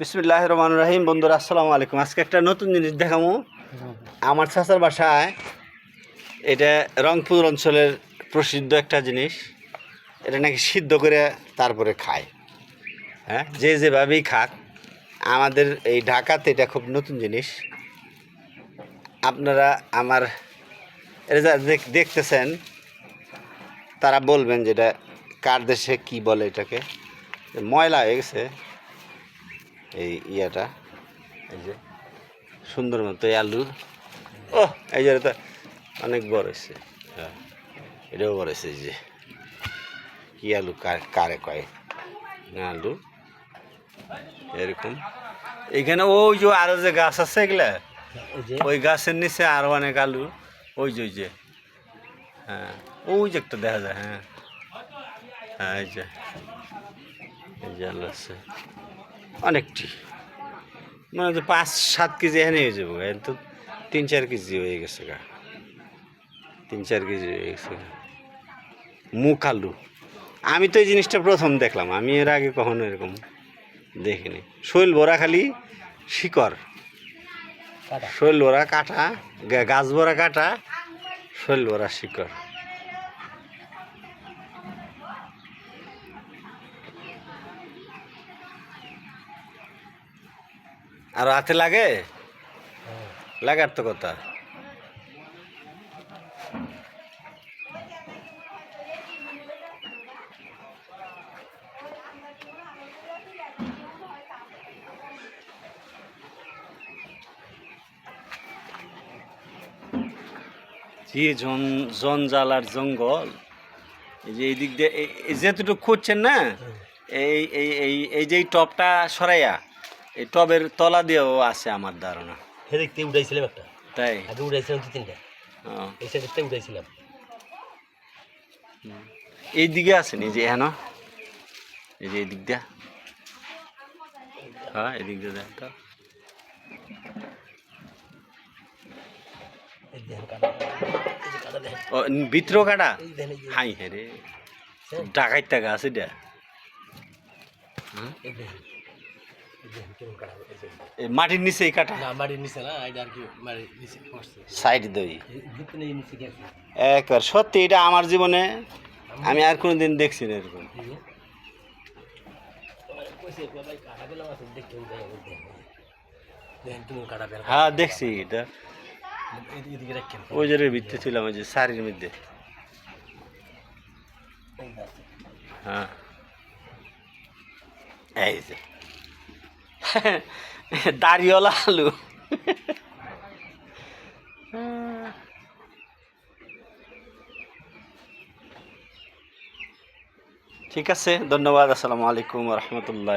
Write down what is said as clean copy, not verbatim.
বিসমিল্লাহির রহমানির রহিম। বন্ধুরা আসসালামু আলাইকুম। আজকে একটা নতুন জিনিস দেখাবো। আমার চাচার বাসায়, এটা রংপুর অঞ্চলের প্রসিদ্ধ একটা জিনিস। এটা নাকি সিদ্ধ করে তারপরে খায়। হ্যাঁ, যে যেভাবেই খাক, আমাদের এই ঢাকাতে এটা খুব নতুন জিনিস। আপনারা আমার এটা যা দেখতেছেন তারা বলবেন যেটা কার দেশে কী বলে এটাকে। ময়লা হয়ে গেছে এই ইয়াটা। এই যে সুন্দর মতো এই আলুর, ও এই যে তো অনেক বড় হয়েছে। হ্যাঁ, এটাও বড় হয়েছে। এই যে কি আলু কারে কয় না আলু এরকম। এইখানে ওই যে আরো যে গাছ আছে এগুলা, ওই গাছের নিচে আরো অনেক আলু। ওই যে হ্যাঁ, ওই যে একটা দেখা যায়। হ্যাঁ হ্যাঁ, এই যে আলু আছে অনেকটি, মানে হচ্ছে 5-7 কেজি এখানে হয়ে যাবো। এখন তো 3-4 কেজি হয়ে গেছে গা, 3-4 কেজি হয়ে গেছে গা। মুখ আলু, আমি তো এই জিনিসটা প্রথম দেখলাম। আমি এর আগে কখনো এরকম দেখিনি। শৈল ভরা খালি শিকড়, শৈল ভরা কাটা, গাছ ভরা কাটা, শৈল ভরা শিকড়। আর হাতে লাগে, লাগার তো কথা। যে জঞ্জাল আর জঙ্গল, এই যে এই দিক দিয়ে যেতটুকু খুঁজছেন না, এই এই এই এই যে টবটা সরাইয়া এই টবের তলা দিয়েও আছে আমার ধারণা। দেখতে উঠাইছিলাম একটা, তাই আগে উঠাইছিলাম 2-3টা, এই সাইডটা উঠাইছিলাম। এই দিকে আছে নি যে এখানে, এই যে এই দিক দিয়ে। হ্যাঁ, এই দিক দিয়ে দেখ তো। ও ভিতর কাটা, হাই হ্যাঁ রে, ডাকাইতা গাছ এটা। মাটির নিচে এই কাটা, মাটির নিচে না, এটা আর কি মাটির নিচে সাইড দই একবার। সত্যি এটা আমার জীবনে আমি আর কোনোদিন দেখছি না এরকম। হ্যাঁ দেখছি এটা, ওই যে ভিত্তি ছিলাম ওই যে শাড়ির মধ্যে। হ্যাঁ, এই যে দাড়িওয়ালা আলু। ঠিক আছে, ধন্যবাদ। আসসালামু আলাইকুম রহমতুল্লাহ।